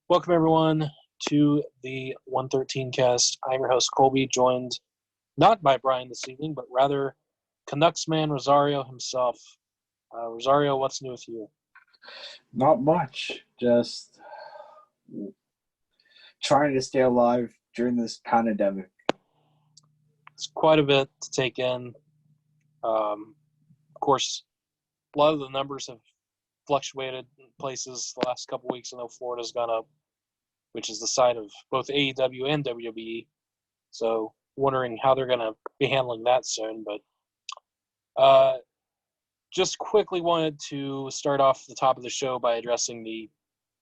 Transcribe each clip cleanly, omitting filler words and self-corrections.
Welcome, everyone, to the 113 cast. I'm your host, Colby, joined not by Brian this evening, but rather Canucks man Rosario himself. Rosario, what's new with you? Not much. Just trying to stay alive during this pandemic. It's quite a bit to take in. Of course, a lot of the numbers have fluctuated in places the last couple weeks. I know Florida's gone up, which is the site of both AEW and WWE. So wondering how they're going to be handling that soon. But just quickly wanted to start off the top of the show by addressing the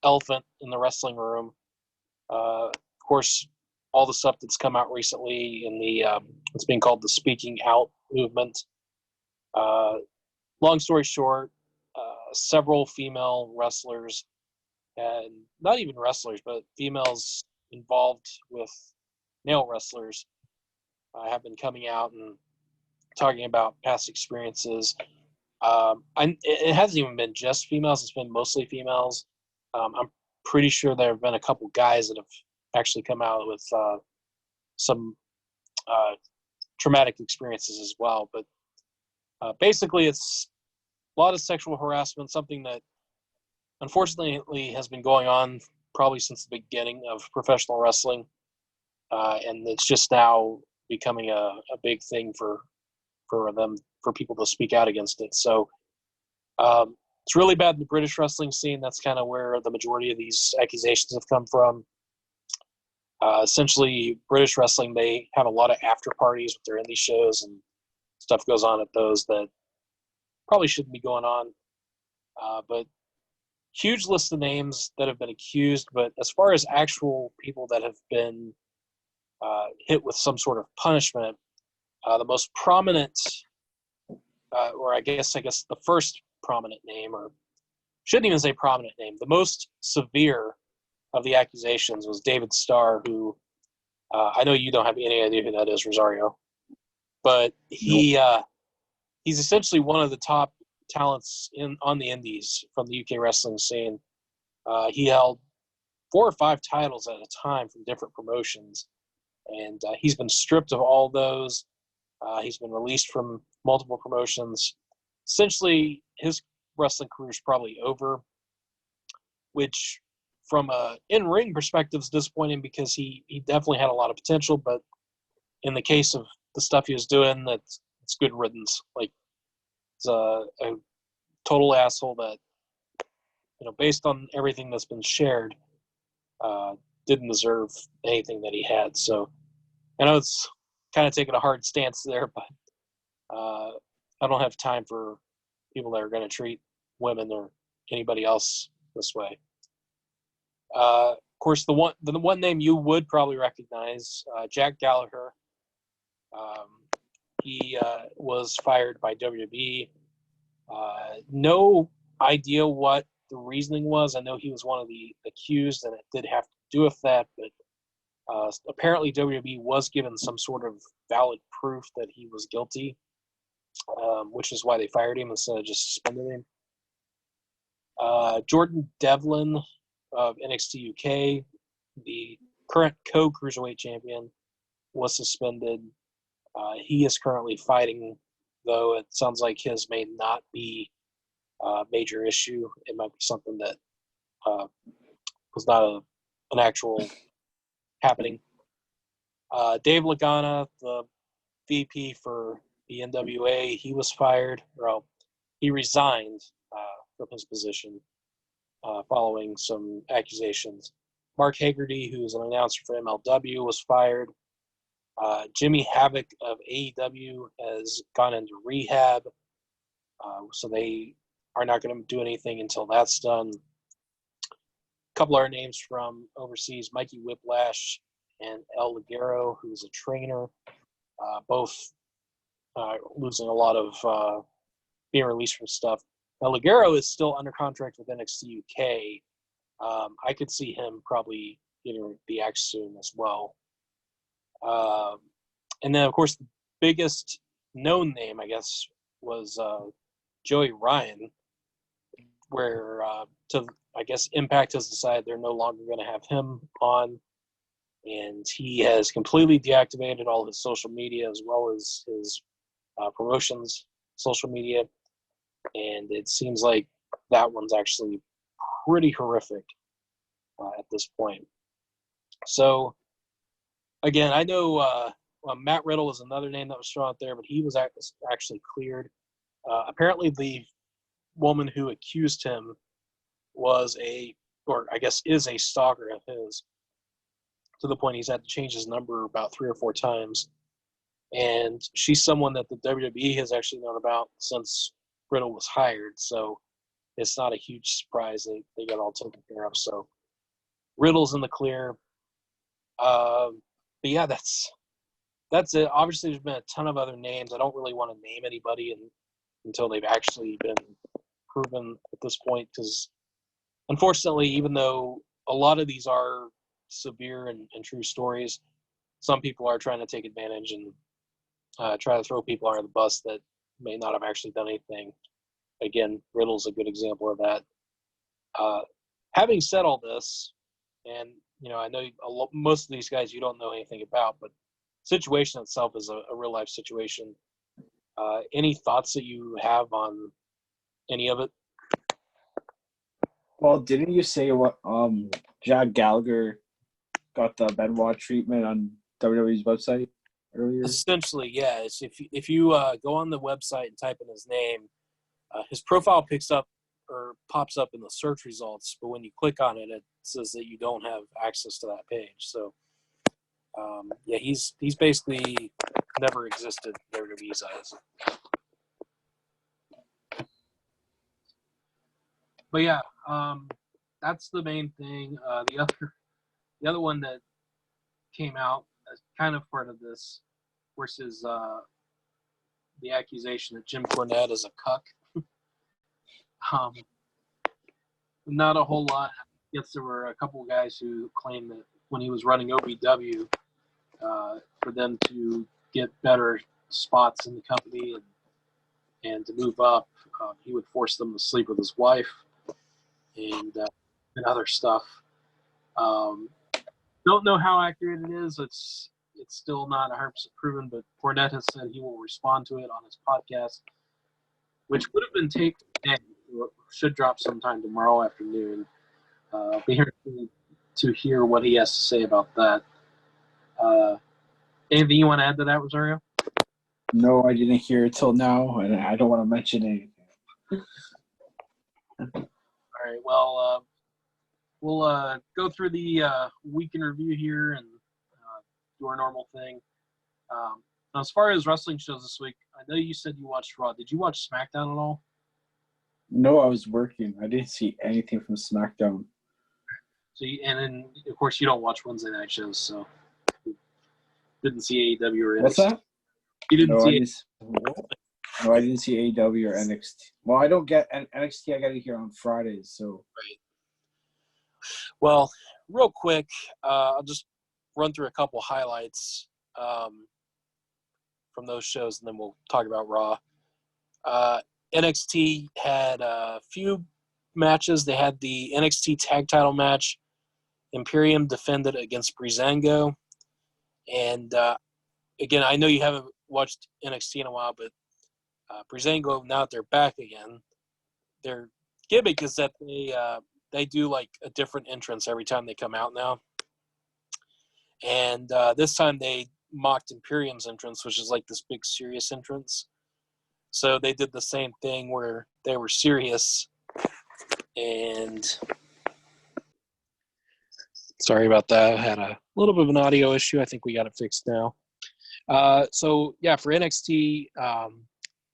elephant in the wrestling room. Of course, all the stuff that's come out recently in the it's being called the Speaking Out movement. Long story short, several female wrestlers, and not even wrestlers, but females involved with male wrestlers have been coming out and talking about past experiences. It hasn't even been just females. It's been mostly females. I'm pretty sure there have been a couple guys that have actually come out with some traumatic experiences as well. But basically, it's a lot of sexual harassment, something that unfortunately has been going on probably since the beginning of professional wrestling. And it's just now becoming a big thing for people to speak out against it. So it's really bad in the British wrestling scene. That's kind of where the majority of these accusations have come from. Essentially, British wrestling, they have a lot of after parties with their indie shows, and stuff goes on at those that probably shouldn't be going on. But huge list of names that have been accused. But as far as actual people that have been hit with some sort of punishment, the most prominent, or I guess the first prominent name, or shouldn't even say prominent name, the most severe of the accusations was David Starr, who I know you don't have any idea who that is, Rosario, but he's essentially one of the top talents on the indies from the UK wrestling scene. He held 4 or 5 titles at a time from different promotions, and he's been stripped of all those. He's been released from multiple promotions. Essentially, his wrestling career is probably over, which from a in-ring perspective is disappointing because he definitely had a lot of potential, but in the case of the stuff he was doing, it's good riddance. Like, it's a total asshole that, based on everything that's been shared, didn't deserve anything that he had. So I know it's kind of taking a hard stance there, but I don't have time for people that are going to treat women or anybody else this way. Of course, the one name you would probably recognize, Jack Gallagher. He was fired by WWE. No idea what the reasoning was. I know he was one of the accused, and it did have to do with that, but apparently WWE was given some sort of valid proof that he was guilty, which is why they fired him instead of just suspending him. Jordan Devlin of NXT UK, the current co-cruiserweight champion, was suspended. He is currently fighting, though it sounds like his may not be a major issue. It might be something that was not an actual happening. Dave Lagana, the VP for the NWA, he was fired. He resigned from his position following some accusations. Mark Hagerty, who is an announcer for MLW, was fired. Jimmy Havoc of AEW has gone into rehab, so they are not going to do anything until that's done. A couple other names from overseas, Mikey Whiplash and El Ligero, who's a trainer, both losing a lot of being released from stuff. El Ligero is still under contract with NXT UK. I could see him probably getting the axe soon as well. And then, of course, the biggest known name, I guess, was Joey Ryan, where to I guess Impact has decided they're no longer going to have him on, and he has completely deactivated all his social media as well as his promotions social media, and it seems like that one's actually pretty horrific at this point. So, again, I know Matt Riddle is another name that was thrown out there, but he was actually cleared. Apparently, the woman who accused him is a stalker of his, to the point he's had to change his number about 3 or 4 times. And she's someone that the WWE has actually known about since Riddle was hired, so it's not a huge surprise they got all taken care of. So Riddle's in the clear. But yeah, that's it. Obviously, there's been a ton of other names. I don't really want to name anybody until they've actually been proven at this point, because unfortunately, even though a lot of these are severe and true stories, some people are trying to take advantage and try to throw people under the bus that may not have actually done anything. Again, Riddle's a good example of that. Having said all this, and I know most of these guys you don't know anything about, but the situation itself is a real life situation. Any thoughts that you have on any of it? Well, didn't you say what Jack Gallagher got the Benoit treatment on WWE's website earlier? Essentially, yes. If you go on the website and type in his name, his profile pops up in the search results, but when you click on it, it says that you don't have access to that page. So, he's basically never existed in WWE's eyes. But yeah, that's the main thing. The other one that came out as kind of part of this, of course, is the accusation that Jim Cornette is a cuck. Not a whole lot. Yes, there were a couple of guys who claimed that when he was running OVW, for them to get better spots in the company and to move up, he would force them to sleep with his wife and other stuff. Don't know how accurate it is. It's still not 100% proven, but Cornette has said he will respond to it on his podcast, which would have been taped today. Should drop sometime tomorrow afternoon. Be here to hear what he has to say about that. Anything you want to add to that, Rosario? No, I didn't hear it till now, and I don't want to mention anything. All right. Well, we'll go through the week in review here and do our normal thing. Now, as far as wrestling shows this week, I know you said you watched Raw. Did you watch SmackDown at all? No, I was working. I didn't see anything from SmackDown. So, and then of course you don't watch Wednesday night shows, so you didn't see AEW or NXT. What's that? You didn't see No, I didn't see AEW or NXT. Well, I don't get NXT. I got it here on Fridays, so. Right. Well, real quick, I'll just run through a couple highlights from those shows, and then we'll talk about Raw. NXT had a few matches. They had the NXT tag title match. Imperium defended against Breezango. And, again, I know you haven't watched NXT in a while, but Breezango, now that they're back again, their gimmick is that they do, like, a different entrance every time they come out now. And this time they mocked Imperium's entrance, which is like this big serious entrance. So they did the same thing where they were serious. And sorry about that. I had a little bit of an audio issue. I think we got it fixed now. So, yeah, for NXT,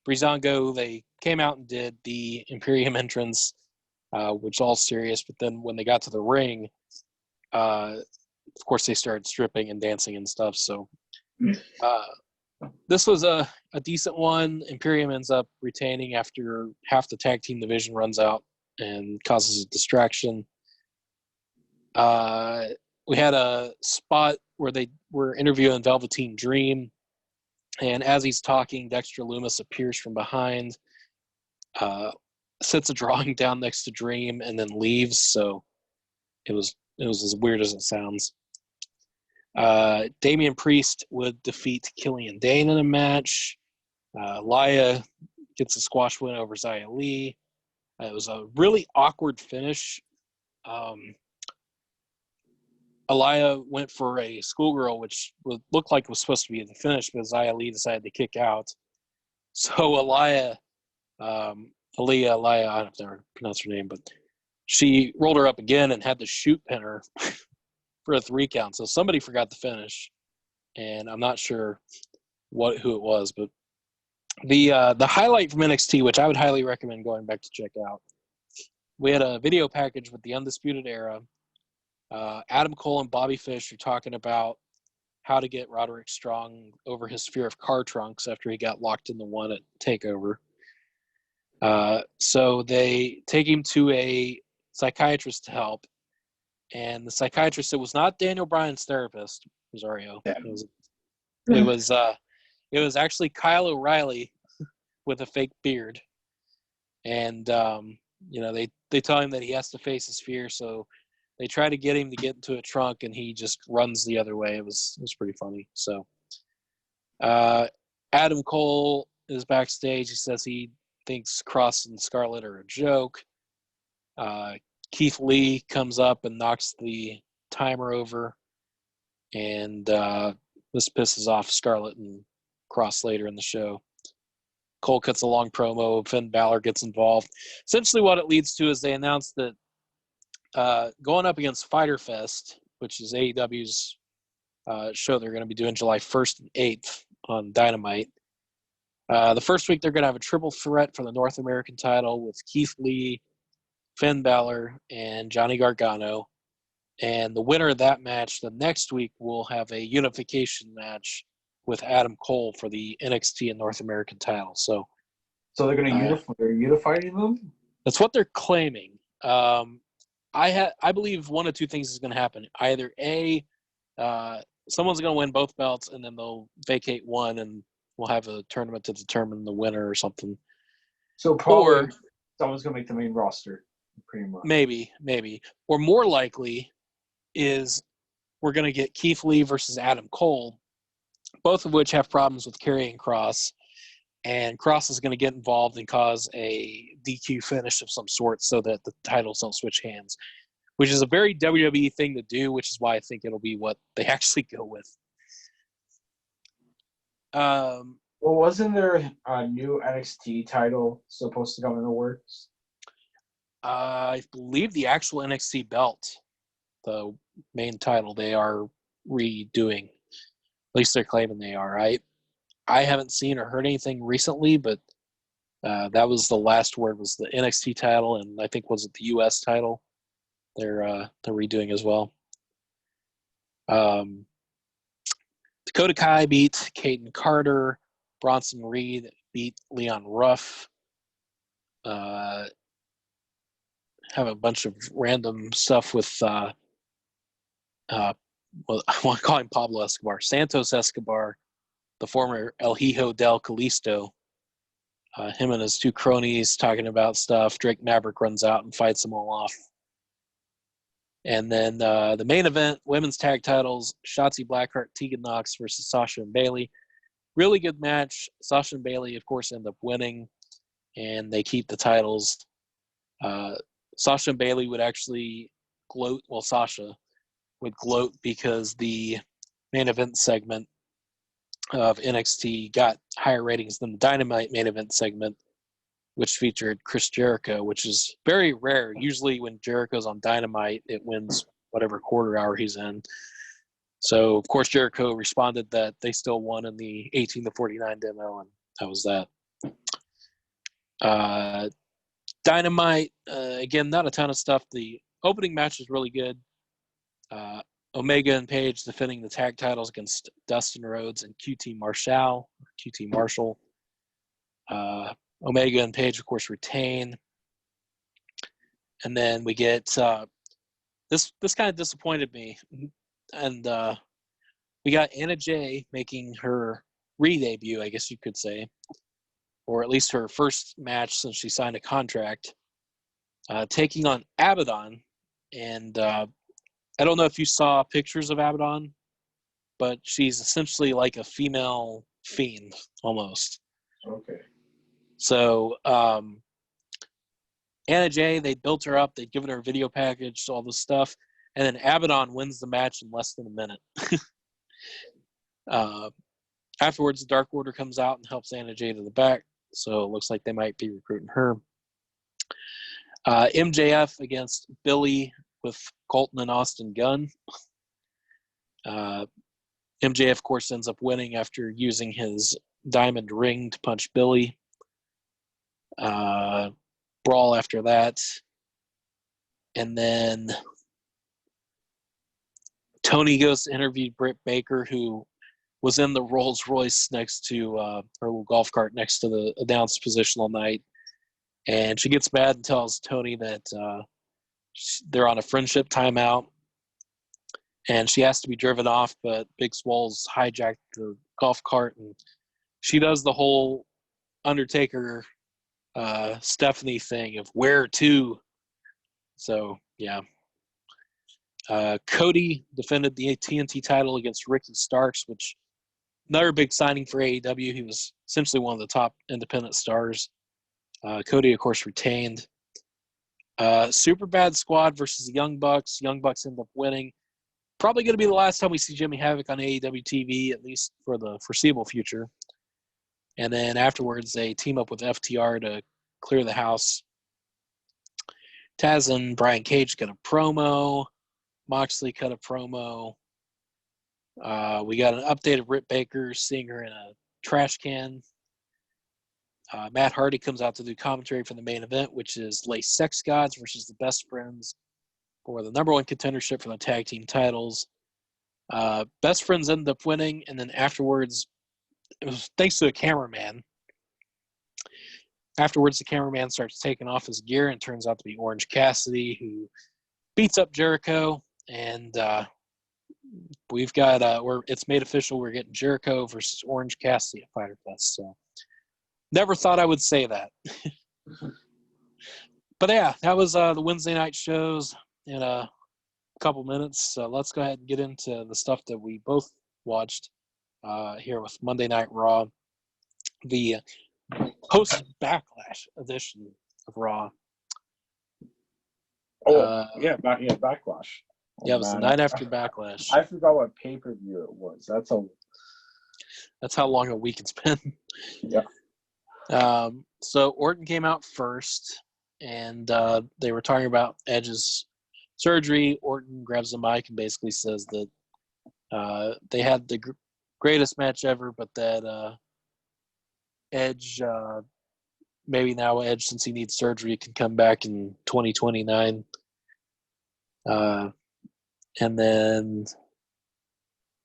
Breezango, they came out and did the Imperium entrance, which is all serious. But then when they got to the ring, of course, they started stripping and dancing and stuff. So this was a decent one. Imperium ends up retaining after half the tag team division runs out and causes a distraction. We had a spot where they were interviewing Velveteen Dream, and as he's talking, Dexter Lumis appears from behind, sits a drawing down next to Dream and then leaves. So it was as weird as it sounds. Damian Priest would defeat Killian Dane in a match. Laya gets a squash win over Xia Li. It was a really awkward finish. Aliyah went for a schoolgirl, which would look like it was supposed to be the finish, but Xia Li decided to kick out. So Aliyah, I don't know if I pronounce her name, but she rolled her up again and had to shoot pin her for a 3 count. So somebody forgot the finish, and I'm not sure who it was, but the highlight from NXT, which I would highly recommend going back to check out. We had a video package with the Undisputed Era. Adam Cole and Bobby Fish are talking about how to get Roderick Strong over his fear of car trunks after he got locked in the one at TakeOver. So they take him to a psychiatrist to help, and the psychiatrist, it was not Daniel Bryan's therapist, Rosario. Yeah. It was actually Kyle O'Reilly with a fake beard, and they tell him that he has to face his fear, so they try to get him to get into a trunk, and he just runs the other way. It was pretty funny. So Adam Cole is backstage. He says he thinks Cross and Scarlett are a joke. Keith Lee comes up and knocks the timer over, and this pisses off Scarlett and Cross later in the show. Cole cuts a long promo. Finn Balor gets involved. Essentially what it leads to is they announce that going up against Fyter Fest, which is AEW's show they're going to be doing July 1st and 8th on Dynamite. The first week they're going to have a triple threat for the North American title with Keith Lee, Finn Balor, and Johnny Gargano. And the winner of that match the next week will have a unification match with Adam Cole for the NXT and North American title. So they're going to unify them? That's what they're claiming. I believe one of two things is going to happen. Either A, someone's going to win both belts, and then they'll vacate one, and we'll have a tournament to determine the winner or something. So probably someone's going to make the main roster, pretty much. Maybe. Or more likely is we're going to get Keith Lee versus Adam Cole, both of which have problems with carrying Cross, and Cross is going to get involved and cause a DQ finish of some sort so that the titles don't switch hands, which is a very WWE thing to do, which is why I think it'll be what they actually go with. Well, wasn't there a new NXT title supposed to come in the works? I believe the actual NXT belt, the main title, they are redoing. At least they're claiming they are. I haven't seen or heard anything recently, but that was the last word, was the NXT title, and I think was it the US title they're redoing as well. Dakota Kai beat Caden Carter. Bronson Reed beat Leon Ruff. Have a bunch of random stuff with well, I want to call him Pablo Escobar. Santos Escobar, the former El Hijo del Calisto. Him and his two cronies talking about stuff. Drake Maverick runs out and fights them all off. And then the main event, women's tag titles, Shotzi Blackheart, Tegan Nox versus Sasha and Bayley. Really good match. Sasha and Bayley, of course, end up winning, and they keep the titles. Sasha and Bayley would actually gloat. Well, Sasha would gloat because the main event segment of NXT got higher ratings than the Dynamite main event segment, which featured Chris Jericho, which is very rare. Usually when Jericho's on Dynamite, it wins whatever quarter hour he's in. So, of course, Jericho responded that they still won in the 18-49 demo, and that was that. Dynamite, again, not a ton of stuff. The opening match was really good. Omega and Page defending the tag titles against Dustin Rhodes and QT Marshall. Omega and Page, of course, retain. And then we get this kind of disappointed me. And we got Anna Jay making her re-debut, I guess you could say. or at least her first match since she signed a contract, taking on Abaddon. And I don't know if you saw pictures of Abaddon, but she's essentially like a female fiend almost. Okay. So Anna Jay, they built her up. They'd given her a video package, all this stuff. And then Abaddon wins the match in less than a minute. Afterwards, the Dark Order comes out and helps Anna Jay to the back. So it looks like they might be recruiting her. MJF against Billy with Colton and Austin Gunn. MJF, of course, ends up winning after using his diamond ring to punch Billy. Brawl after that. And then Tony goes to interview Britt Baker, who was in the Rolls Royce next to her little golf cart next to the announce position all night. And she gets mad and tells Tony that they're on a friendship timeout. And she has to be driven off, but Big Swole's hijacked the golf cart. And she does the whole Undertaker Stephanie thing of where to. So, yeah. Cody defended the TNT title against Ricky Starks, which another big signing for AEW. He was essentially one of the top independent stars. Cody, of course, retained. Super Bad Squad versus the Young Bucks. Young Bucks end up winning. Probably going to be the last time we see Jimmy Havoc on AEW TV, at least for the foreseeable future. And then afterwards, they team up with FTR to clear the house. Taz and Brian Cage cut a promo. Moxley cut a promo. We got an updated Britt Baker, seeing her in a trash can. Matt Hardy comes out to do commentary for the main event, which is Les Sex Gods versus the Best Friends for the number one contendership for the tag team titles. Best Friends ended up winning, and then afterwards, it was thanks to a cameraman. Afterwards, the cameraman starts taking off his gear, and turns out to be Orange Cassidy, who beats up Jericho, and we've got it's made official. We're getting Jericho versus Orange Cassidy at Fyter Fest. So, never thought I would say that. But yeah, that was the Wednesday night shows in a couple minutes. So let's go ahead and get into the stuff that we both watched here with Monday Night Raw, the post-Backlash edition of Raw. Backlash. Yeah, it was the night after Backlash. I forgot what pay-per-view it was. That's how long a week it's been. Yeah. So Orton came out first, and they were talking about Edge's surgery. Orton grabs the mic and basically says that they had the greatest match ever, but that Edge, maybe now Edge, since he needs surgery, can come back in 2029. And then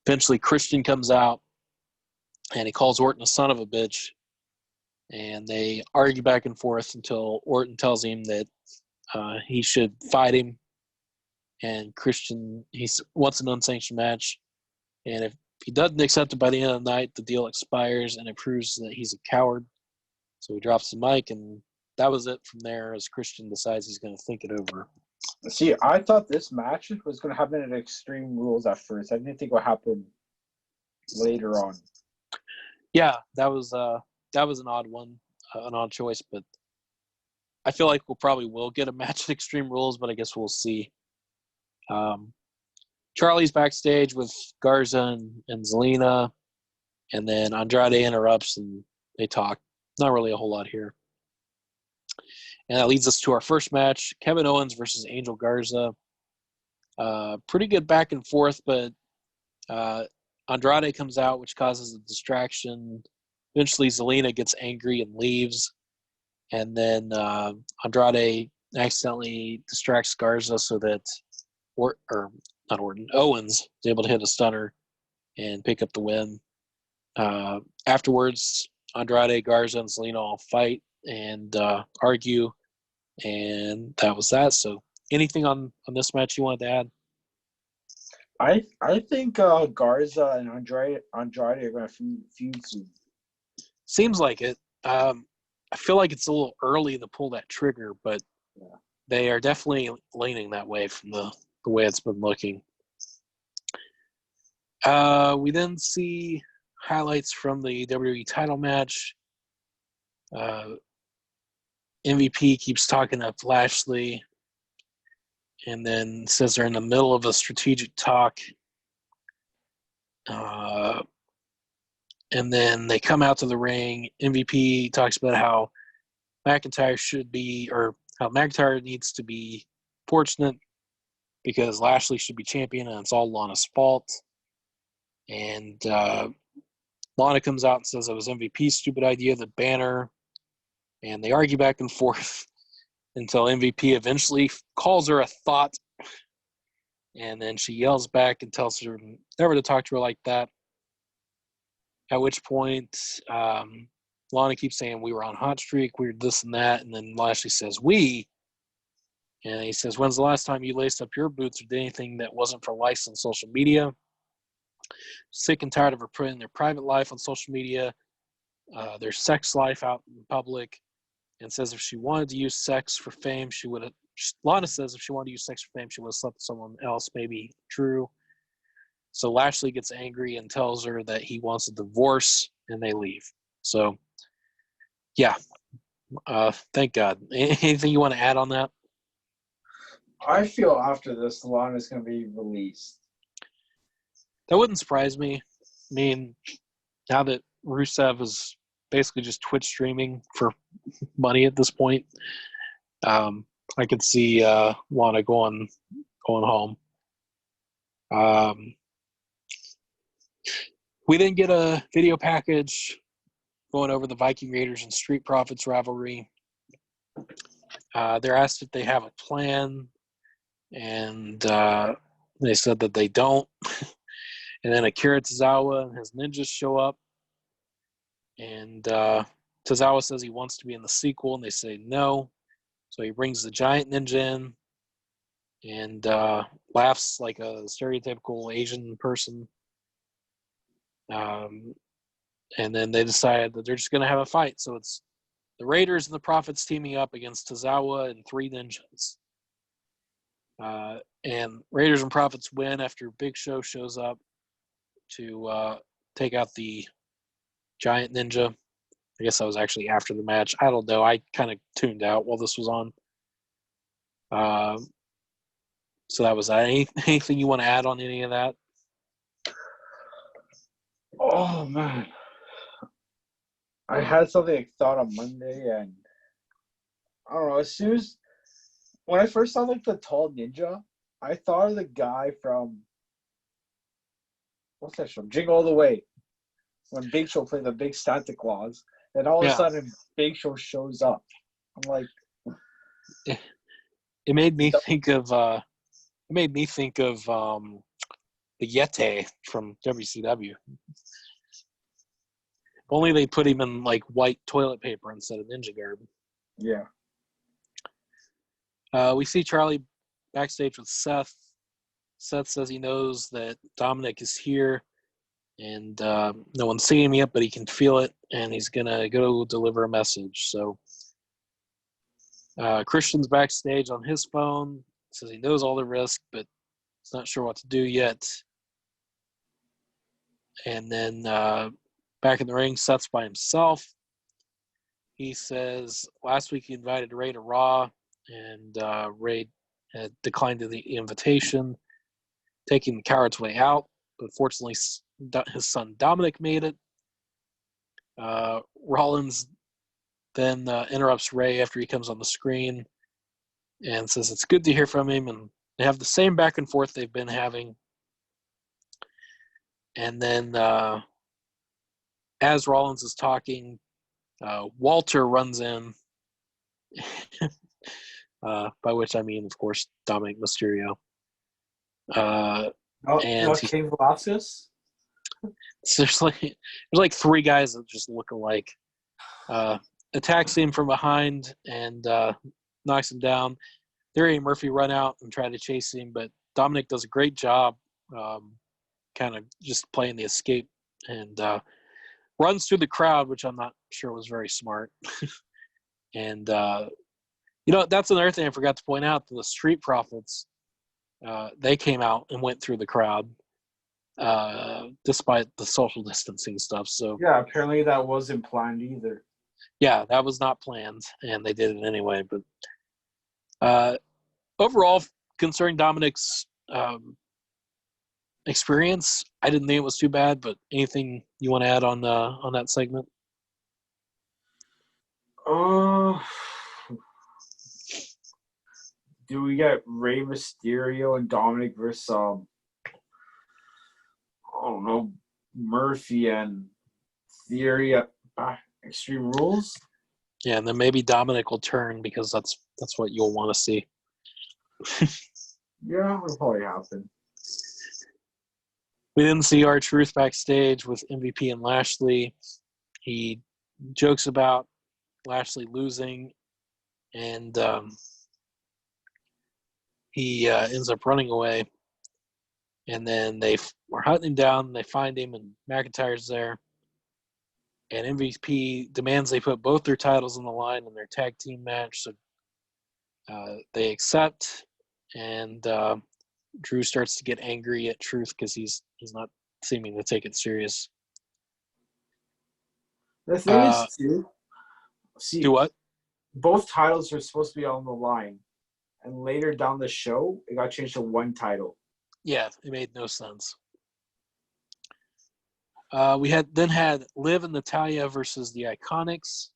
eventually Christian comes out, and he calls Orton a son of a bitch. And they argue back and forth until Orton tells him that he should fight him. And Christian, he wants an unsanctioned match. And if he doesn't accept it by the end of the night, the deal expires, and it proves that he's a coward. So he drops the mic, and that was it from there as Christian decides he's going to think it over. See, I thought this match was going to happen at Extreme Rules at first. I didn't think it would happen later on. Yeah, that was an odd one, an odd choice, but I feel like we'll probably get a match at Extreme Rules, but I guess we'll see. Charlie's backstage with Garza and Zelina, and then Andrade interrupts and they talk. Not really a whole lot here. And that leads us to our first match, Kevin Owens versus Angel Garza. Pretty good back and forth, but Andrade comes out, which causes a distraction. Eventually, Zelina gets angry and leaves. And then Andrade accidentally distracts Garza so that Owens is able to hit a stunner and pick up the win. Afterwards, Andrade, Garza, and Zelina all fight and argue. And that was that. So anything on this match you wanted to add? I think Garza and Andrade are going to feud soon. Seems like it. I feel like it's a little early to pull that trigger, but they are definitely leaning that way from the way it's been looking. We then see highlights from the WWE title match. MVP keeps talking up Lashley and then says they're in the middle of a strategic talk. And then they come out to the ring. MVP talks about how McIntyre needs to be fortunate because Lashley should be champion and it's all Lana's fault. And Lana comes out and says it was MVP's stupid idea, the banner. And they argue back and forth until MVP eventually calls her a thought. And then she yells back and tells her never to talk to her like that. At which point, Lana keeps saying we were on hot streak, we were this and that. And then Lashley says, we. And he says, when's the last time you laced up your boots or did anything that wasn't for likes on social media? Sick and tired of her putting their private life on social media, their sex life out in public, and says if she wanted to use sex for fame, she would have. Lana says if she wanted to use sex for fame, she would have slept with someone else, maybe true. So Lashley gets angry and tells her that he wants a divorce, and they leave. So, yeah. Thank God. Anything you want to add on that? I feel after this, Lana's going to be released. That wouldn't surprise me. I mean, now that Rusev is basically just Twitch streaming for money at this point, I could see Lana going home. We then get a video package going over the Viking Raiders and Street Profits rivalry. They're asked if they have a plan, and they said that they don't. And then Akira Tozawa and his ninjas show up, and Tozawa says he wants to be in the sequel, and they say no. So he brings the giant ninja in and laughs like a stereotypical Asian person. And then they decide that they're just going to have a fight. So it's the Raiders and the Profits teaming up against Tozawa and three ninjas. And Raiders and Profits win after Big Show shows up to take out the giant ninja. I guess that was actually after the match. I don't know. I kind of tuned out while this was on. So that was that. Anything you want to add on any of that? Oh, man. I had something I thought on Monday, and I don't know. When I first saw like the tall ninja, I thought of the guy from what's that show? Jingle All the Way. When Big Show played the big Santa Claus, and all of a sudden Big Show shows up. I'm like, it made me think of the Yeti from WCW. Only they put him in like white toilet paper instead of ninja garb. Yeah. We see Charlie backstage with Seth. Seth says he knows that Dominic is here, and no one's seen him yet, but he can feel it, and he's gonna go deliver a message. So Christian's backstage on his phone. Says he knows all the risk, but he's not sure what to do yet. And then back in the ring, Seth's by himself. He says last week he invited Ray to Raw, and Ray had declined the invitation, taking the coward's way out. But fortunately, his son Dominic made it. Rollins then interrupts Ray after he comes on the screen and says it's good to hear from him, and they have the same back and forth they've been having. And then as Rollins is talking, Walter runs in, by which I mean, of course, Dominic Mysterio. And King Velasquez? So there's like three guys that just look alike. Attacks him from behind and knocks him down. Theory and Murphy run out and try to chase him, but Dominic does a great job kind of just playing the escape and runs through the crowd, which I'm not sure was very smart. And, that's another thing I forgot to point out. The Street Profits, they came out and went through the crowd despite the social distancing stuff. So Yeah, apparently that wasn't planned either. yeah, that was not planned, and they did it anyway. But overall, concerning Dominic's experience, I didn't think it was too bad. But anything you want to add on that segment? Do we get Rey Mysterio and Dominic versus I don't know, Murphy and Theory at Extreme Rules? Yeah, and then maybe Dominic will turn because that's what you'll want to see. Yeah, it'll probably happen. We didn't see R-Truth backstage with MVP and Lashley. He jokes about Lashley losing, and he ends up running away. And then they are hunting him down. They find him, and McIntyre's there. And MVP demands they put both their titles on the line in their tag team match. So they accept, and Drew starts to get angry at Truth because he's not seeming to take it serious. The thing is, too, do what? Both titles are supposed to be on the line, and later down the show, it got changed to one title. Yeah, it made no sense. We had Liv and Natalya versus the IKonics.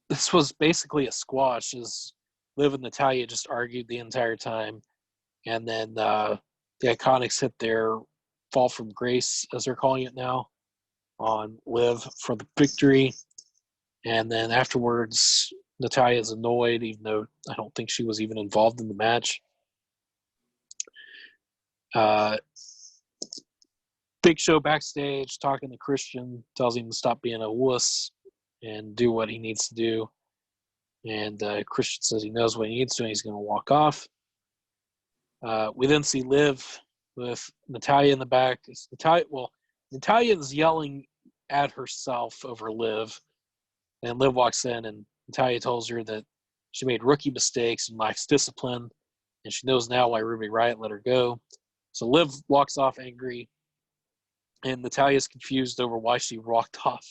This was basically a squash, as Liv and Natalya just argued the entire time, and then the IKonics hit their fall from grace, as they're calling it now, on Liv for the victory. And then afterwards, Natalya's annoyed, even though I don't think she was even involved in the match. Big Show backstage talking to Christian, tells him to stop being a wuss and do what he needs to do. And Christian says he knows what he needs to, and he's going to walk off. We then see Liv with Natalya in the back. Natalya's yelling at herself over Liv, and Liv walks in, and Natalya tells her that she made rookie mistakes and lacks discipline, and she knows now why Ruby Riott let her go. So Liv walks off angry, and Natalya's confused over why she walked off.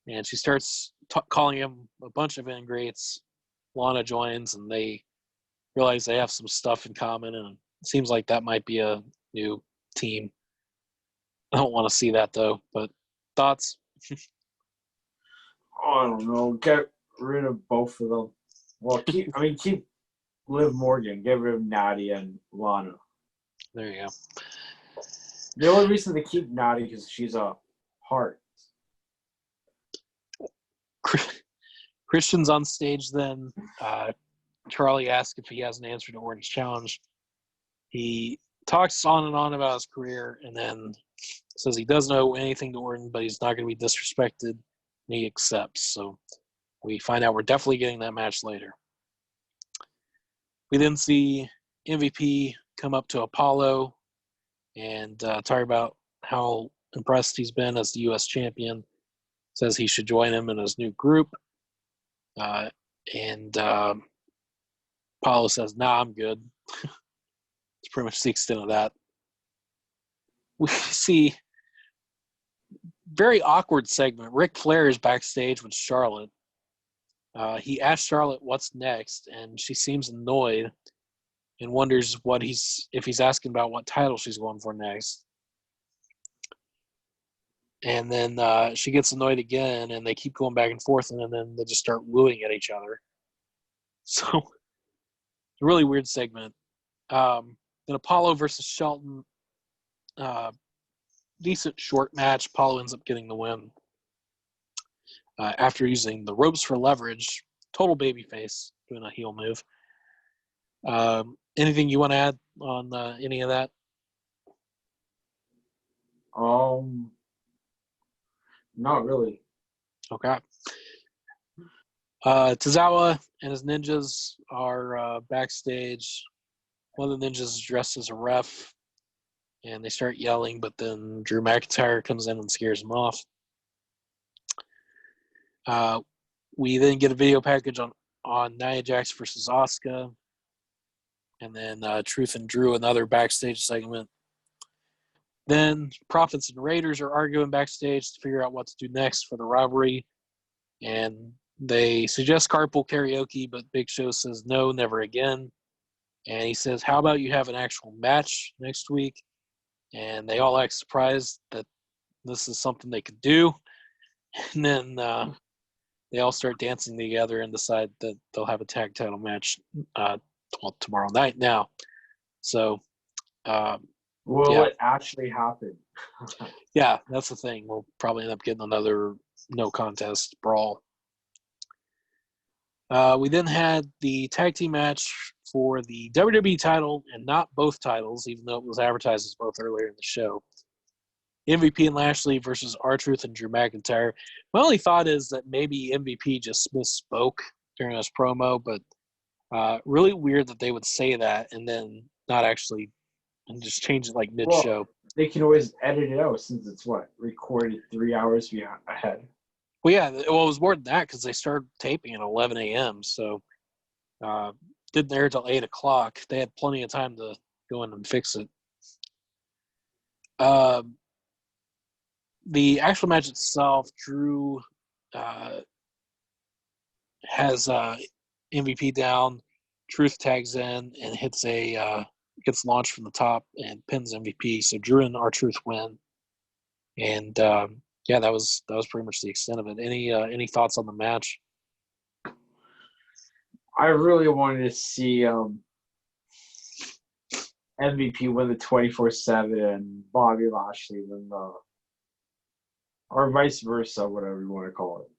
And she starts calling him a bunch of ingrates. Lana joins, and they realize they have some stuff in common, and it seems like that might be a new team. I don't want to see that, though, but thoughts? I don't know. Get rid of both of them. Well, keep Liv Morgan. Get rid of Natty and Lana. There you go. The only reason to keep Natty is she's a heart. Christian's on stage then. Charlie asks if he has an answer to Orton's challenge. He talks on and on about his career, and then says he doesn't know anything to Orton, but he's not going to be disrespected, and he accepts. So we find out we're definitely getting that match later. We then see MVP come up to Apollo and talk about how impressed he's been as the U.S. champion. Says he should join him in his new group. And Apollo says, nah, I'm good. It's pretty much the extent of that. We see very awkward segment. Ric Flair is backstage with Charlotte. He asks Charlotte what's next, and she seems annoyed and wonders if he's asking about what title she's going for next. And then she gets annoyed again, and they keep going back and forth, and then they just start wooing at each other. So, a really weird segment. Then Apollo versus Shelton. Decent short match. Apollo ends up getting the win. After using the ropes for leverage, total babyface, doing a heel move. Anything you want to add on any of that? Not really. Okay. Tozawa and his ninjas are backstage. One of the ninjas is dressed as a ref, and they start yelling, but then Drew McIntyre comes in and scares them off. We then get a video package on Nia Jax versus Asuka. And then Truth and Drew, another backstage segment. Then Profits and Raiders are arguing backstage to figure out what to do next for the rivalry. And they suggest carpool karaoke, but Big Show says no, never again. And he says, how about you have an actual match next week? And they all act surprised that this is something they could do. And then they all start dancing together and decide that they'll have a tag title match tomorrow night now. So, will it actually happen? Yeah, that's the thing. We'll probably end up getting another no contest brawl. We then had the tag team match for the WWE title, and not both titles, even though it was advertised as both earlier in the show. MVP and Lashley versus R-Truth and Drew McIntyre. My only thought is that maybe MVP just misspoke during his promo, but really weird that they would say that and then not actually and just change it like mid-show. Well, they can always edit it out since it's recorded 3 hours ahead. Well, yeah, it was more than that because they started taping at 11 a.m., so didn't air till 8 o'clock. They had plenty of time to go in and fix it. The actual match itself, Drew has MVP down. Truth tags in and gets launched from the top and pins MVP. So Drew and R-Truth win. And yeah, that was pretty much the extent of it. Any thoughts on the match? I really wanted to see MVP win the 24/7 and Bobby Lashley win or vice versa, whatever you want to call it.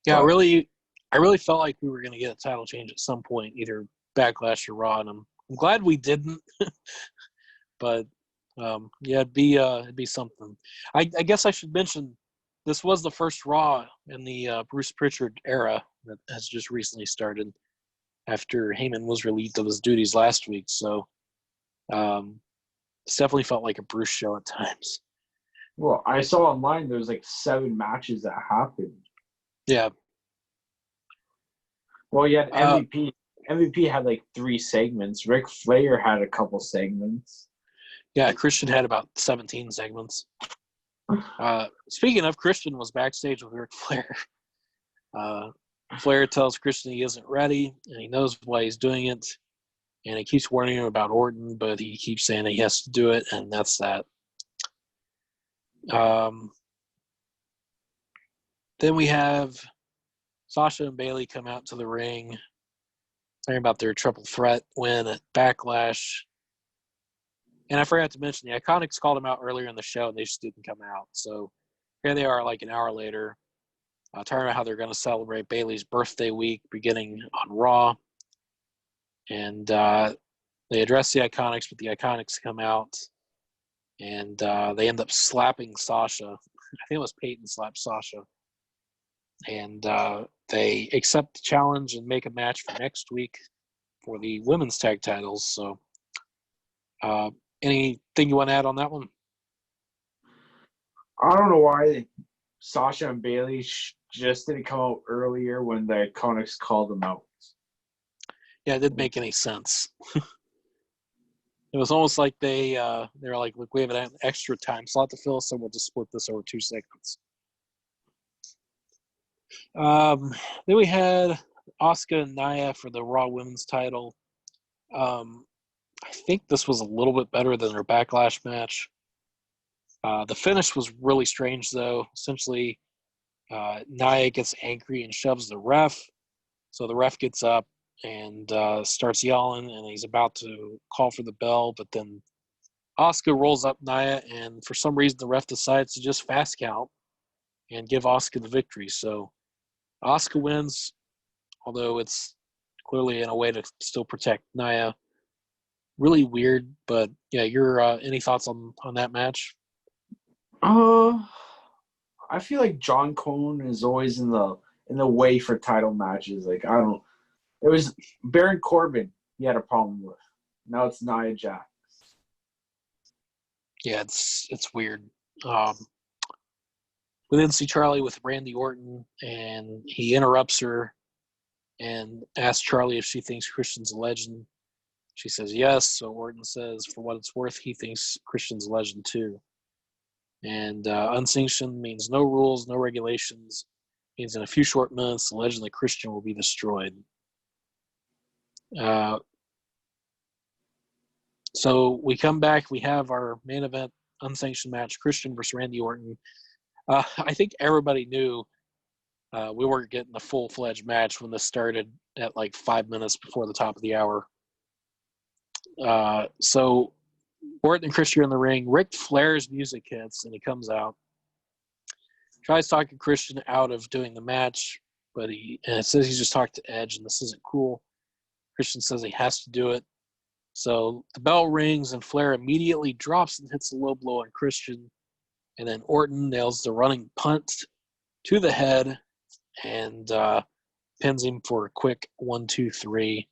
Yeah, I really felt like we were going to get a title change at some point, either Backlash or Raw, and I'm glad we didn't. But yeah, it'd be something. I guess I should mention this was the first Raw in the Bruce Pritchard era that has just recently started after Heyman was relieved of his duties last week. So it's definitely felt like a Bruce show at times. Well, I saw online there's 7 matches that happened. Yeah. Well, you had MVP. MVP had 3 segments. Ric Flair had a couple segments. Yeah, Christian had about 17 segments. Speaking of, Christian was backstage with Ric Flair. Flair tells Christian he isn't ready, and he knows why he's doing it. And he keeps warning him about Orton, but he keeps saying that he has to do it, and that's that. Then we have Sasha and Bayley come out to the ring, talking about their triple threat win at Backlash. And I forgot to mention, the IKonics called them out earlier in the show, and they just didn't come out. So here they are an hour later, talking about how they're going to celebrate Bayley's birthday week beginning on Raw. And they address the IKonics, but the IKonics come out, and they end up slapping Sasha. I think it was Peyton slapped Sasha. And they accept the challenge and make a match for next week for the women's tag titles. So anything you want to add on that one? I don't know why Sasha and Bayley just didn't come out earlier when the IKonics called them out. Yeah, it didn't make any sense. It was almost like they were like, look, we have an extra time slot to fill, so we'll just split this over 2 segments. Then we had Asuka and Nia for the Raw Women's title. I think this was a little bit better than their Backlash match. The finish was really strange, though. Essentially, Nia gets angry and shoves the ref. So the ref gets up and starts yelling, and he's about to call for the bell, but then Asuka rolls up Nia, and for some reason the ref decides to just fast count and give Asuka the victory. So Asuka wins, although it's clearly in a way to still protect Nia. Really weird, but yeah, your any thoughts on that match? I feel like John Cone is always in the way for title matches. It was Baron Corbin he had a problem with. Now it's Nia Jax. Yeah, it's weird. We then see Charlie with Randy Orton, and he interrupts her and asks Charlie if she thinks Christian's a legend. She says yes, so Orton says, for what it's worth, he thinks Christian's a legend too. And unsanctioned means no rules, no regulations. Means in a few short minutes, the legend of Christian will be destroyed. So we come back. We have our main event unsanctioned match, Christian versus Randy Orton. I think everybody knew we weren't getting a full-fledged match when this started at like 5 minutes before the top of the hour. So Orton and Christian are in the ring. Ric Flair's music hits, and he comes out. Tries talking Christian out of doing the match, but it says he just talked to Edge, and this isn't cool. Christian says he has to do it. So the bell rings, and Flair immediately drops and hits a low blow on Christian. And then Orton nails the running punt to the head and pins him for a quick 1, 2, 3.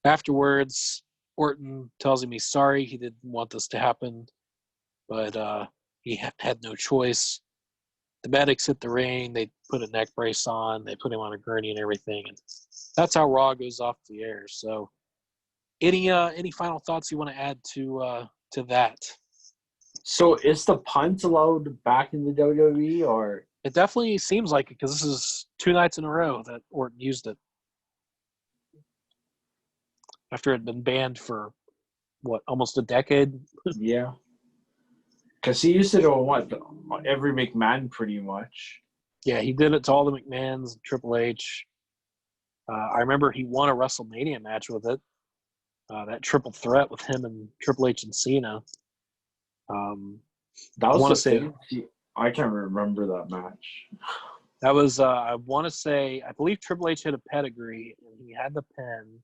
Afterwards, Orton tells him he's sorry. He didn't want this to happen, but he had no choice. The medics hit the ring. They put a neck brace on. They put him on a gurney and everything. And that's how Raw goes off the air. So any final thoughts you want to add to that? So is the punt allowed back in the WWE, or? It definitely seems like it, because this is 2 nights in a row that Orton used it. After it had been banned for, almost a decade? Yeah. Because he used it on every McMahon pretty much. Yeah, he did it to all the McMahons, Triple H. I remember he won a WrestleMania match with it. That triple threat with him and Triple H and Cena. That was the thing. I can't remember that match. That was, I believe Triple H hit a pedigree, and he had the pin,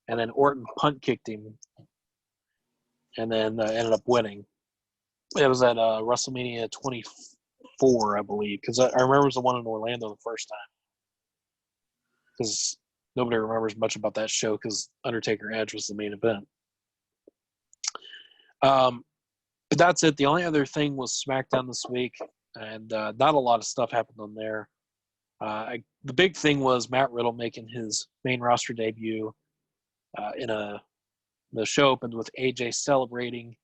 and then Orton punt kicked him, and then ended up winning. It was at WrestleMania 24, I believe, because I remember it was the one in Orlando the first time. Because nobody remembers much about that show, because Undertaker Edge was the main event. But that's it. The only other thing was SmackDown this week, and not a lot of stuff happened on there. The big thing was Matt Riddle making his main roster debut. The show opened with AJ celebrating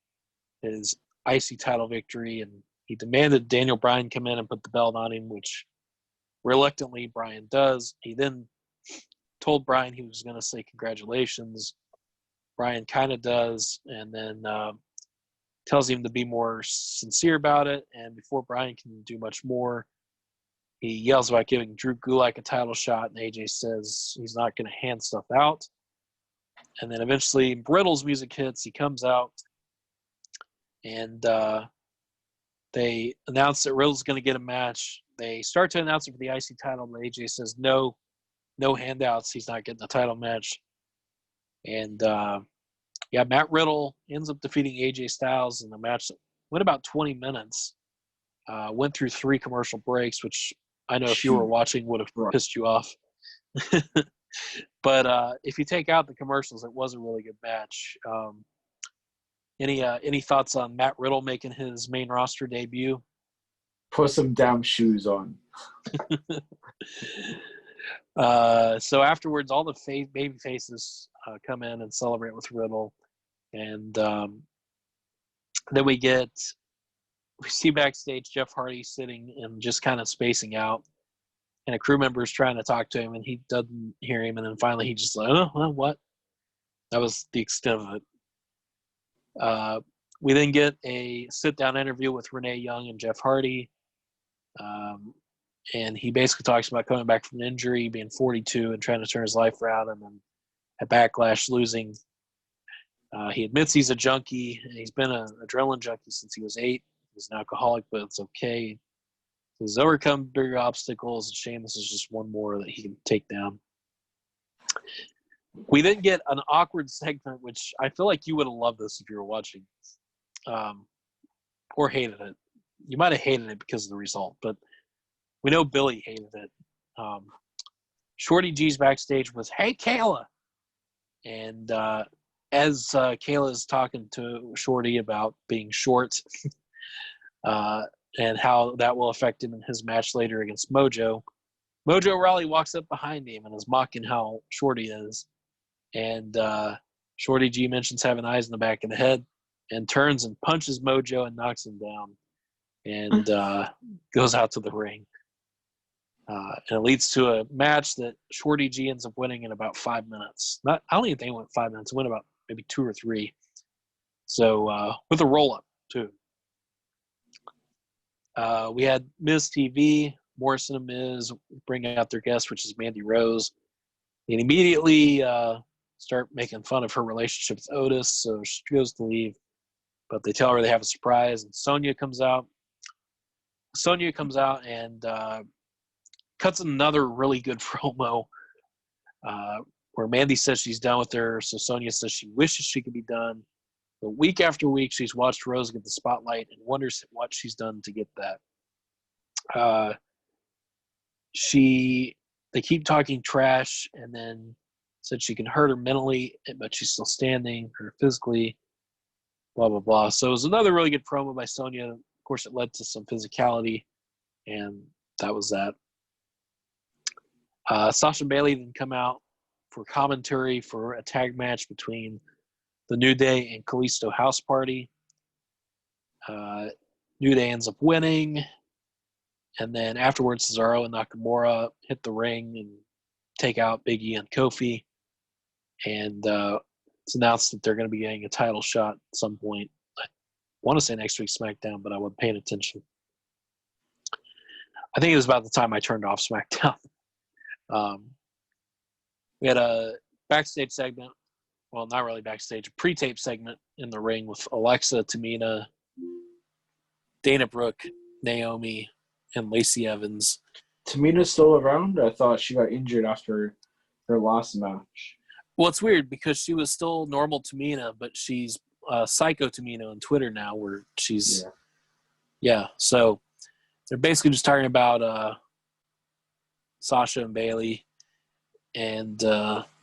his IC title victory, and he demanded Daniel Bryan come in and put the belt on him, which reluctantly Bryan does. He then told Bryan he was going to say congratulations. Bryan kind of does, and then tells him to be more sincere about it. And before Bryan can do much more, he yells about giving Drew Gulak a title shot, and AJ says he's not going to hand stuff out. And then eventually Riddle's music hits. He comes out, and they announce that Riddle's going to get a match. They start to announce it for the IC title, but AJ says no handouts. He's not getting a title match. And Matt Riddle ends up defeating AJ Styles in the match that went about 20 minutes. Went through 3 commercial breaks, which I know if you were watching would have pissed you off. But if you take out the commercials, it was a really good match. Any thoughts on Matt Riddle making his main roster debut? Put some damn shoes on. So afterwards, all the baby faces come in and celebrate with Riddle. And then we see backstage Jeff Hardy sitting and just kind of spacing out. And a crew member is trying to talk to him, and he doesn't hear him. And then finally he just like, oh, well, what? That was the extent of it. We then get a sit-down interview with Renee Young and Jeff Hardy. And he basically talks about coming back from an injury, being 42, and trying to turn his life around. And then at Backlash, losing. He admits he's a junkie, and he's been an adrenaline junkie since he was 8. He's an alcoholic, but it's okay. He's overcome bigger obstacles. It's a shame this is just one more that he can take down. We then get an awkward segment, which I feel like you would have loved this if you were watching, or hated it. You might have hated it because of the result, but we know Billy hated it. Shorty G's backstage with, "Hey, Kayla," and as Kayla is talking to Shorty about being short, and how that will affect him in his match later against Mojo. Mojo Rawley walks up behind him and is mocking how short he is. And Shorty G mentions having eyes in the back of the head and turns and punches Mojo and knocks him down and goes out to the ring. And it leads to a match that Shorty G ends up winning in about 5 minutes. I don't even think it went 5 minutes. It went about maybe 2 or 3. So with a roll-up, too. We had Miz TV, Morrison and Miz bringing out their guest, which is Mandy Rose. And immediately start making fun of her relationship with Otis, so she goes to leave. But they tell her they have a surprise, and Sonya comes out. Sonya comes out and cuts another really good promo where Mandy says she's done with her, so Sonya says she wishes she could be done. But week after week, she's watched Rose get the spotlight and wonders what she's done to get that. They keep talking trash, and then said she can hurt her mentally, but she's still standing, or physically, blah, blah, blah. So it was another really good promo by Sonya. Of course, it led to some physicality, and that was that. Sasha and Bayley then come out for commentary for a tag match between the New Day and Kalisto House Party. New Day ends up winning. And then afterwards, Cesaro and Nakamura hit the ring and take out Big E and Kofi. And it's announced that they're going to be getting a title shot at some point. I want to say next week's SmackDown, but I wasn't paying attention. I think it was about the time I turned off SmackDown. We had a backstage segment. Well, not really backstage. A pre-tape segment in the ring with Alexa, Tamina, Dana Brooke, Naomi, and Lacey Evans. Tamina's still around? I thought she got injured after her last match. Well, it's weird because she was still normal Tamina, but she's Psycho Tamina on Twitter now, where she's So they're basically just talking about Sasha and Bayley, and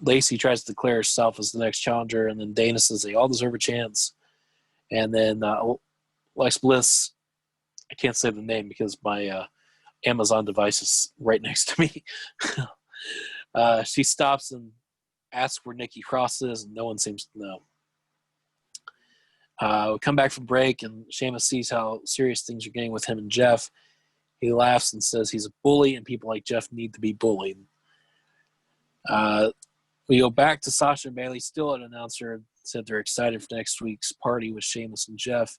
Lacey tries to declare herself as the next challenger, and then Dana says they all deserve a chance, and then Lex Bliss, I can't say the name because my Amazon device is right next to me. She stops and asks where Nikki Cross is, and no one seems to know. We come back from break, and Sheamus sees how serious things are getting with him and Jeff. He laughs and says he's a bully, and people like Jeff need to be bullied. We go back to Sasha and Bayley, still an announcer, said they're excited for next week's party with Sheamus and Jeff.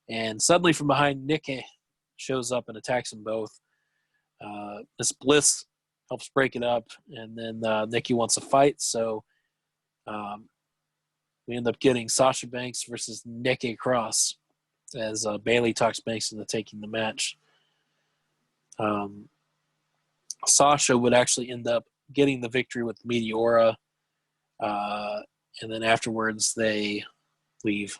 And suddenly from behind, Nikki shows up and attacks them both. Miss Bliss helps break it up, and then Nikki wants a fight, so we end up getting Sasha Banks versus Nikki Cross as Bayley talks Banks into taking the match. Sasha would actually end up getting the victory with Meteora, and then afterwards they leave.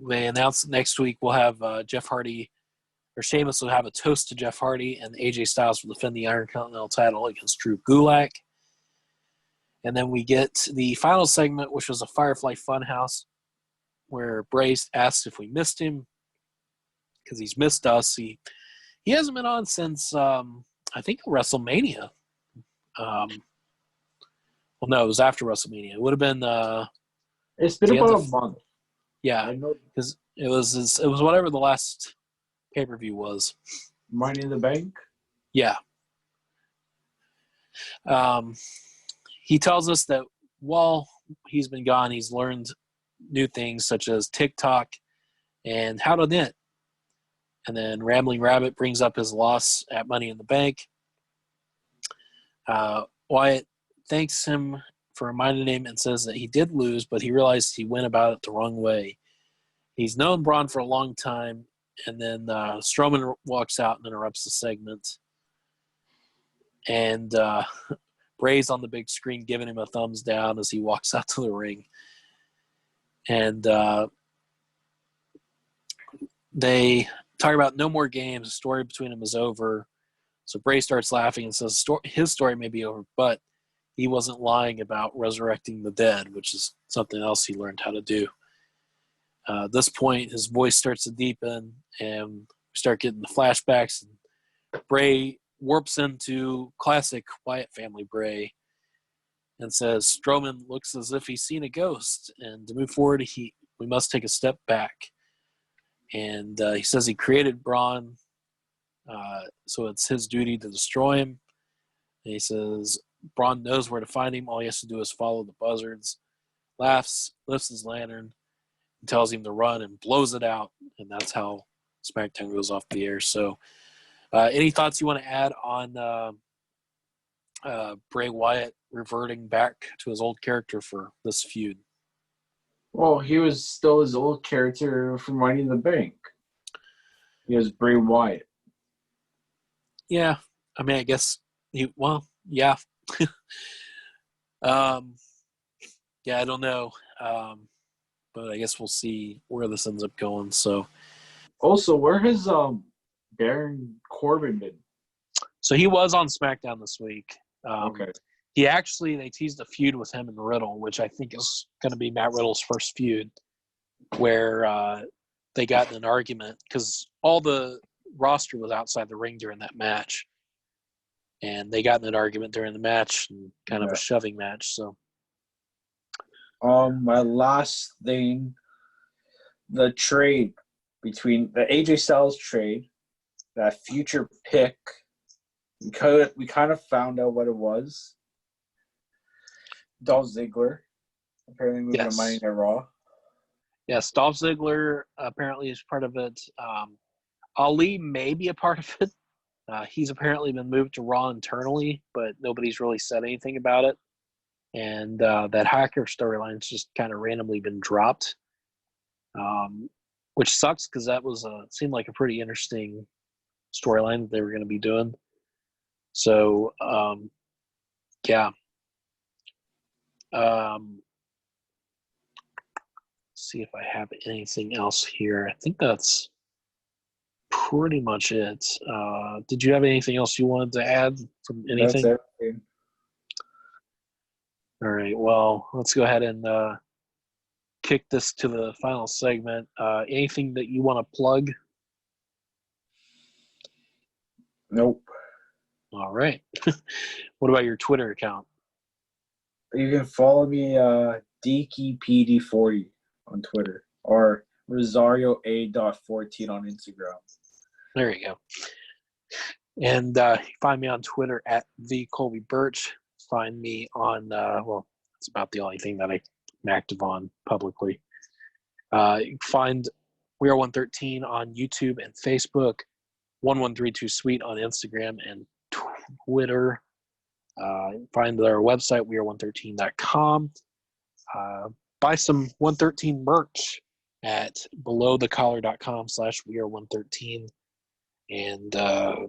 They announced that next week we'll have Jeff Hardy, or Sheamus will have a toast to Jeff Hardy, and AJ Styles will defend the Iron Continental title against Drew Gulak. And then we get the final segment, which was a Firefly Funhouse, where Bray asked if we missed him, because he's missed us. He hasn't been on since, I think, WrestleMania. Well, no, it was after WrestleMania. It would have been It's been about a month. Yeah, because it was whatever the last pay-per-view was. Money in the Bank? Yeah. He tells us that while he's been gone, he's learned new things such as TikTok and how to knit. And then Rambling Rabbit brings up his loss at Money in the Bank. Wyatt thanks him for reminding him and says that he did lose, but he realized he went about it the wrong way. He's known Braun for a long time, and then Strowman walks out and interrupts the segment. And Bray's on the big screen giving him a thumbs down as he walks out to the ring. And they talk about no more games. The story between them is over. So Bray starts laughing and says his story may be over, but he wasn't lying about resurrecting the dead, which is something else he learned how to do. At this point, his voice starts to deepen, and we start getting the flashbacks. And Bray warps into classic Wyatt family Bray and says Strowman looks as if he's seen a ghost, and to move forward, we must take a step back. And he says he created Braun, so it's his duty to destroy him. And he says Braun knows where to find him. All he has to do is follow the buzzards. Laughs, lifts his lantern, and tells him to run and blows it out. And that's how SmackDown goes off the air. So any thoughts you want to add on Bray Wyatt reverting back to his old character for this feud? Well, he was still his old character from Money in the Bank. He was Bray Wyatt. Yeah, I mean, I guess yeah. Yeah, I don't know, but I guess we'll see where this ends up going. So, also, where has Baron Corbin been? So he was on SmackDown this week. Okay. They teased a feud with him and Riddle, which I think is going to be Matt Riddle's first feud, where they got in an argument because all the roster was outside the ring during that match. And they got in an argument during the match, and kind of a shoving match. So, my last thing, the trade between the AJ Styles trade, that future pick, we kind of found out what it was. Dolph Ziggler apparently moving to Monday Night Raw. Yes, Dolph Ziggler apparently is part of it. Ali may be a part of it. He's apparently been moved to Raw internally, but nobody's really said anything about it. And that hacker storyline's just kind of randomly been dropped, which sucks because that was seemed like a pretty interesting storyline that they were going to be doing. So, yeah. See if I have anything else here. I think that's pretty much it. Did you have anything else you wanted to add from anything? That's everything. All right. Well, let's go ahead and kick this to the final segment. Anything that you want to plug? Nope. All right. What about your Twitter account? You can follow me, DKPD40 on Twitter, or Rosario A.14 on Instagram. There you go. And find me on Twitter at the Colby Birch. Find me on it's about the only thing that I'm active on publicly. You can find We Are 113 on YouTube and Facebook, 1132 Sweet on Instagram and Twitter. Find our website, weare113.com. Buy some 113 merch at belowthecollar.com/weare113. And I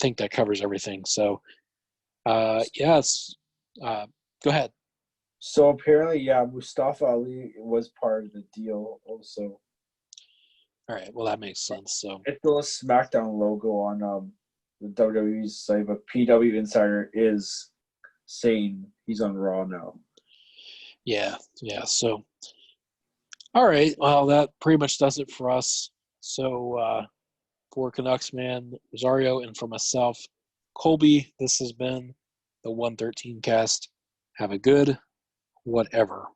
think that covers everything. So, yes, go ahead. So apparently, Mustafa Ali was part of the deal also. All right, well, that makes sense. So it's still a SmackDown logo on the WWE's site, but PW Insider is saying he's on Raw now. Yeah. So, all right, well, that pretty much does it for us. So, for Canucks man Rosario and for myself, Colby, this has been the 113 cast. Have a good whatever.